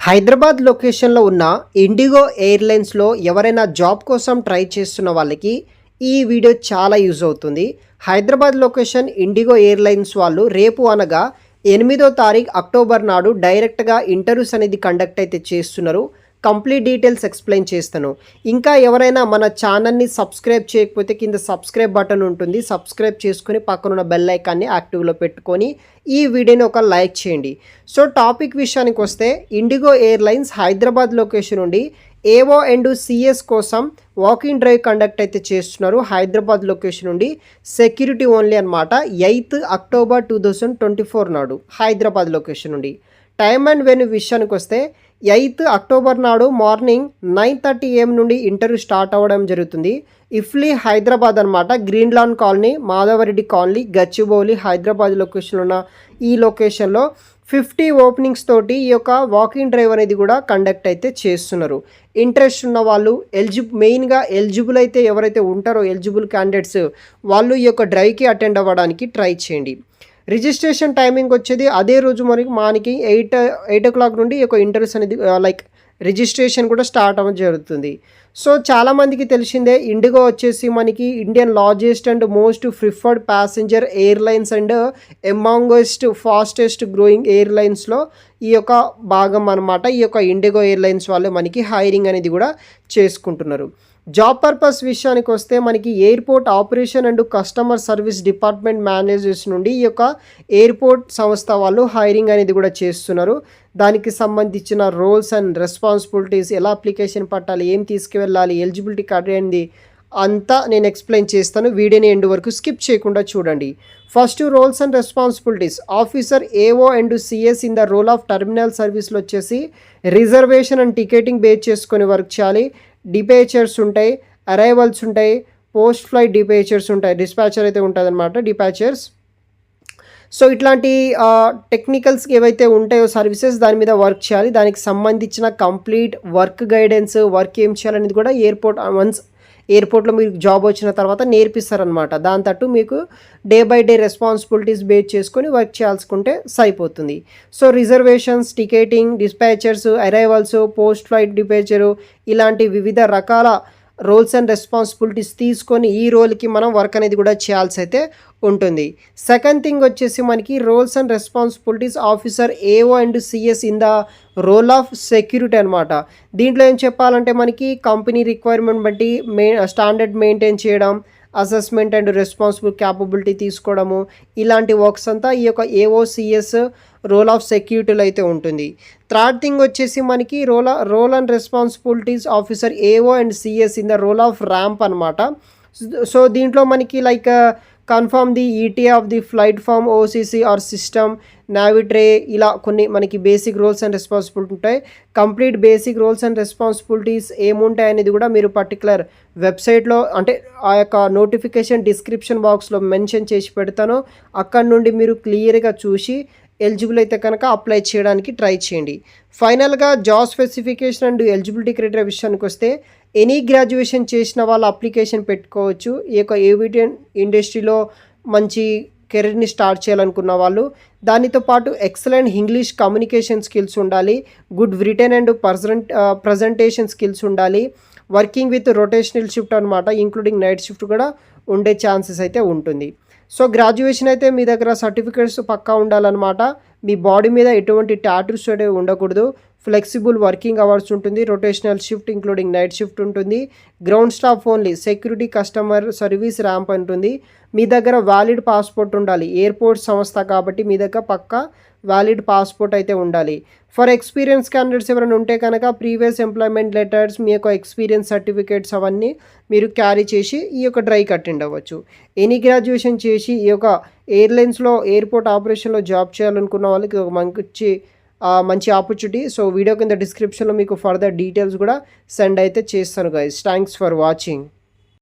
హైదరాబాద్ లొకేషన్లో ఉన్న ఇండిగో ఎయిర్లైన్స్లో ఎవరైనా జాబ్ కోసం ట్రై చేస్తున్న వాళ్ళకి ఈ వీడియో చాలా యూజ్ అవుతుంది. హైదరాబాద్ లొకేషన్ ఇండిగో ఎయిర్లైన్స్ వాళ్ళు రేపు అనగా 8వ తారీఖు అక్టోబర్ నాడు డైరెక్ట్గా ఇంటర్వ్యూస్ అనేది కండక్ట్ అయితే చేస్తున్నారు. కంప్లీట్ డీటెయిల్స్ ఎక్స్ప్లెయిన్ చేస్తాను. ఇంకా ఎవరైనా మన ఛానల్ని సబ్స్క్రైబ్ చేయకపోతే కింద సబ్స్క్రైబ్ బటన్ ఉంటుంది, సబ్స్క్రైబ్ చేసుకొని పక్కనున్న బెల్ ఐకాన్ని యాక్టివ్లో పెట్టుకొని ఈ వీడియోని ఒక లైక్ చేయండి. సో టాపిక్ విషయానికి వస్తే ఇండిగో ఎయిర్లైన్స్ హైదరాబాద్ లొకేషన్ నుండి ఏఓ అండ్ సిఎస్ కోసం వాకింగ్ డ్రైవ్ కండక్ట్ అయితే చేస్తున్నారు. హైదరాబాద్ లొకేషన్ నుండి సెక్యూరిటీ ఓన్లీ అనమాట. 8th అక్టోబర్ 2024 నాడు హైదరాబాద్ లొకేషన్ నుండి. టైమ్ అండ్ వెన్యూ విషయానికి వస్తే 8th అక్టోబర్ నాడు మార్నింగ్ 9:30 AM నుండి ఇంటర్వ్యూ స్టార్ట్ అవ్వడం జరుగుతుంది. ఇఫ్లీ హైదరాబాద్ అనమాట. Green lawn colony, Madhavareddy colony, Gachibowli, Hyderabad లొకేషన్లో ఉన్న ఈ లొకేషన్లో 50 ఓపెనింగ్స్ తోటి ఈ యొక్క వాకింగ్ డ్రైవ్ అనేది కూడా కండక్ట్ అయితే చేస్తున్నారు. ఇంట్రెస్ట్ ఉన్న వాళ్ళు మెయిన్గా ఎలిజిబుల్ అయితే ఎవరైతే ఉంటారో ఎలిజిబుల్ క్యాండిడేట్స్ వాళ్ళు ఈ యొక్క డ్రైవ్కి అటెండ్ అవ్వడానికి ట్రై చేయండి. రిజిస్ట్రేషన్ టైమింగ్ వచ్చేది అదే రోజు మనకి 8 o'clock నుండి ఈ యొక్క ఇంటర్వ్యూస్ అనేది రిజిస్ట్రేషన్ కూడా స్టార్ట్ అవ్వడం జరుగుతుంది. సో చాలామందికి తెలిసిందే ఇండిగో వచ్చేసి మనకి Indian largest and most preferred passenger airlines and amongst fastest growing ఎయిర్లైన్స్లో ఈ యొక్క భాగం అనమాట. ఈ యొక్క ఇండిగో ఎయిర్లైన్స్ వాళ్ళు మనకి హైరింగ్ అనేది కూడా చేసుకుంటున్నారు. జాబ్ పర్పస్ విషయానికి వస్తే మనకి airport operation and customer service department managers నుండి ఈ యొక్క ఎయిర్పోర్ట్ సంస్థ వాళ్ళు హైరింగ్ అనేది కూడా చేస్తున్నారు. దానికి సంబంధించిన రోల్స్ అండ్ రెస్పాన్సిబిలిటీస్, ఎలా అప్లికేషన్ పట్టాలి, ఏం తీసుకువెళ్ళాలి, ఎలిజిబిలిటీ అడిగింది అంతా నేను ఎక్స్ప్లెయిన్ చేస్తాను. వీడియోని ఎండ్ వరకు స్కిప్ చేయకుండా చూడండి. First roles and responsibilities. Officer AO and CS in the role of terminal సర్వీస్లో వచ్చేసి రిజర్వేషన్ అండ్ టికెటింగ్ బేస్ చేసుకొని వర్క్ చేయాలి. డిపేచర్స్ ఉంటాయి, అరైవల్స్ ఉంటాయి, పోస్ట్ ఫ్లైట్ డిపేచర్స్ ఉంటాయి, డిస్పాచర్ అయితే ఉంటుంది అనమాట, డిపాచర్స్. సో ఇట్లాంటి టెక్నికల్స్కి ఏవైతే ఉంటాయో సర్వీసెస్ దాని మీద వర్క్ చేయాలి. దానికి సంబంధించిన కంప్లీట్ వర్క్ గైడెన్స్, వర్క్ ఏం చేయాలనేది కూడా ఎయిర్పోర్ట్లో మీకు జాబ్ వచ్చిన తర్వాత నేర్పిస్తారనమాట. దాని తట్టు మీకు day by day responsibilities base చేసుకొని వర్క్ చేయాల్సుకుంటే సరిపోతుంది. So reservations, ticketing, dispatchers, arrivals, post flight departure ఇలాంటి వివిధ రకాల రోల్స్ అండ్ రెస్పాన్సిబిలిటీస్ తీసుకొని ఈ రోల్కి మనం వర్క్ అనేది కూడా చేయాల్సి అయితే ఉంటుంది. సెకండ్ థింగ్ వచ్చేసి మనకి roles and responsibilities officer AO and CS in the role of security అనమాట. దీంట్లో ఏం చెప్పాలంటే మనకి కంపెనీ రిక్వైర్మెంట్ బట్టి స్టాండర్డ్ మెయింటైన్ చేయడం, అసెస్మెంట్ అండ్ రెస్పాన్సిబుల్ క్యాపబిలిటీ తీసుకోవడము, ఇలాంటి వర్క్స్ అంతా ఈ యొక్క ఏఓసిఎస్ రోల్ ఆఫ్ సెక్యూరిటీలో అయితే ఉంటుంది. థర్డ్ థింగ్ వచ్చేసి మనకి role and responsibilities officer AO and CS in the role of ramp అనమాట. సో దీంట్లో మనకి confirm the ET of the flight form, OCC or system, Navitaire, ఇలా కొన్ని మనకి బేసిక్ రోల్స్ అండ్ రెస్పాన్సిబిలిటీ ఉంటాయి. Complete basic roles and responsibilities ఏముంటాయి అనేది కూడా మీరు పర్టికులర్ వెబ్సైట్లో, అంటే ఆ యొక్క నోటిఫికేషన్ డిస్క్రిప్షన్ బాక్స్లో మెన్షన్ చేసి పెడతాను. అక్కడ నుండి మీరు క్లియర్గా చూసి ఎలిజిబుల్ అయితే కనుక అప్లై చేయడానికి ట్రై చేయండి. ఫైనల్గా job specification and eligibility criteria విషయానికి వస్తే ఎనీ గ్రాడ్యుయేషన్ చేసిన వాళ్ళు అప్లికేషన్ పెట్టుకోవచ్చు. ఈ యొక్క ఏవియేషన్ ఇండస్ట్రీలో మంచి కెరీర్ని స్టార్ట్ చేయాలనుకున్న వాళ్ళు, దానితో పాటు ఎక్సలెంట్ ఇంగ్లీష్ కమ్యూనికేషన్ స్కిల్స్ ఉండాలి, good return and presentation skills ఉండాలి, వర్కింగ్ విత్ రొటేషనల్ షిఫ్ట్ అనమాట, ఇంక్లూడింగ్ నైట్ షిఫ్ట్ కూడా ఉండే ఛాన్సెస్ అయితే ఉంటుంది. సో గ్రాడ్యుయేషన్ అయితే మీ దగ్గర సర్టిఫికేట్స్ పక్కా ఉండాలన్నమాట. మీ బాడీ మీద ఎటువంటి టాటూస్ అనేవి ఉండకూడదు. ఫ్లెక్సిబుల్ వర్కింగ్ అవర్స్ ఉంటుంది, rotational shift including night shift ఉంటుంది, ground staff only, security, customer service ramp ఉంటుంది. మీ దగ్గర వ్యాలిడ్ పాస్పోర్ట్ ఉండాలి. ఎయిర్పోర్ట్ సంస్థ కాబట్టి మీ దగ్గర పక్కా వ్యాలిడ్ పాస్పోర్ట్ అయితే ఉండాలి. ఫర్ ఎక్స్పీరియన్స్ క్యాండిడేట్స్ ఎవరైనా ఉంటే కనుక ప్రీవియస్ ఎంప్లాయ్మెంట్ లెటర్స్, మీ యొక్క ఎక్స్పీరియన్స్ సర్టిఫికేట్స్ అవన్నీ మీరు క్యారీ చేసి ఈ యొక్క డ్రైవ్కి అటెండ్ అవ్వచ్చు. ఎనీ గ్రాడ్యుయేషన్ చేసి ఈ యొక్క ఎయిర్లైన్స్లో ఎయిర్పోర్ట్ ఆపరేషన్లో జాబ్ చేయాలనుకున్న వాళ్ళకి ఒక మంచి ఆపర్చునిటీ. సో వీడియో కింద డిస్క్రిప్షన్లో మీకు ఫర్దర్ డీటెయిల్స్ కూడా సెండ్ అయితే చేస్తాను గైస్. Thanks for watching.